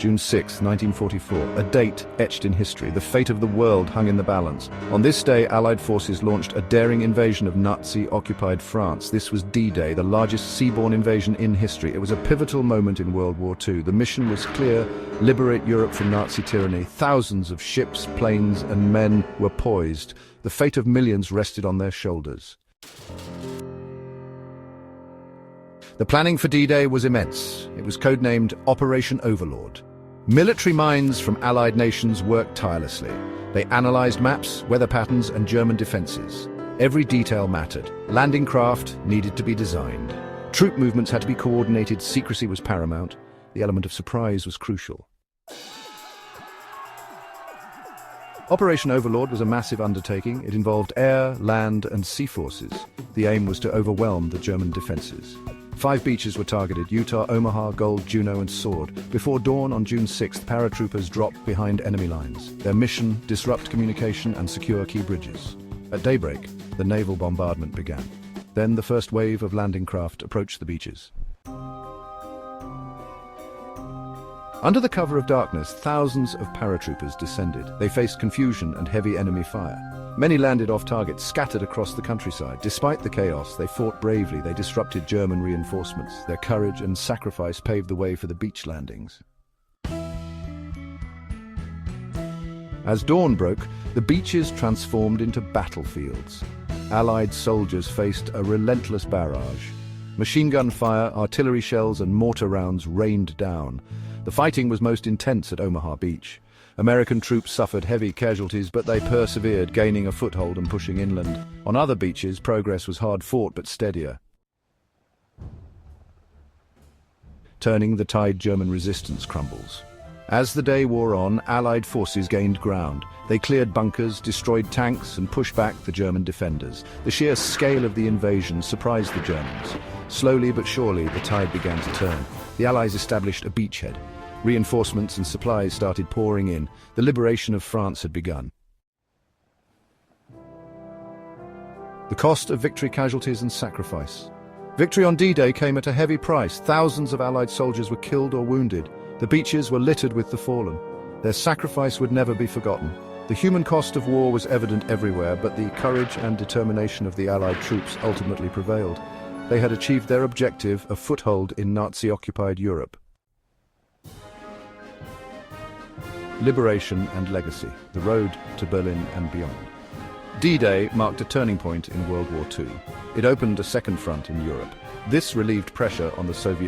June 6, 1944, a date etched in history. The fate of the world hung in the balance. On this day, Allied forces launched a daring invasion of Nazi-occupied France. This was D-Day, the largest seaborne invasion in history. It was a pivotal moment in World War II. The mission was clear: liberate Europe from Nazi tyranny. Thousands of ships, planes, and men were poised. The fate of millions rested on their shoulders. The planning for D-Day was immense. It was codenamed Operation Overlord. Military minds from Allied nations worked tirelessly. They analyzed maps, weather patterns, and German defenses. Every detail mattered. Landing craft needed to be designed. Troop movements had to be coordinated. Secrecy was paramount. The element of surprise was crucial. Operation Overlord was a massive undertaking. It involved air, land, and sea forces. The aim was to overwhelm the German defenses. 5 beaches were targeted: Utah, Omaha, Gold, Juneau, and Sword. Before dawn on June 6th, paratroopers dropped behind enemy lines. Their mission: disrupt communication and secure key bridges. At daybreak, the naval bombardment began. Then the first wave of landing craft approached the beaches. Under the cover of darkness, thousands of paratroopers descended. They faced confusion and heavy enemy fire. Many landed off target, scattered across the countryside. Despite the chaos, they fought bravely. They disrupted German reinforcements. Their courage and sacrifice paved the way for the beach landings. As dawn broke, the beaches transformed into battlefields. Allied soldiers faced a relentless barrage. Machine gun fire, artillery shells, and mortar rounds rained down. The fighting was most intense at Omaha Beach. American troops suffered heavy casualties, but they persevered, gaining a foothold and pushing inland. On other beaches, progress was hard-fought but steadier. Turning the tide, German resistance crumbles. As the day wore on, Allied forces gained ground. They cleared bunkers, destroyed tanks, and pushed back the German defenders. The sheer scale of the invasion surprised the Germans. Slowly but surely, the tide began to turn. The Allies established a beachhead. Reinforcements and supplies started pouring in. The liberation of France had begun. The cost of victory: casualties and sacrifice. Victory on D-Day came at a heavy price. Thousands of Allied soldiers were killed or wounded. The beaches were littered with the fallen. Their sacrifice would never be forgotten. The human cost of war was evident everywhere, but the courage and determination of the Allied troops ultimately prevailed. They had achieved their objective: a foothold in Nazi-occupied Europe. Liberation and legacy: the road to Berlin and beyond. D-Day marked a turning point in World War II. It opened a second front in Europe. This relieved pressure on the Soviet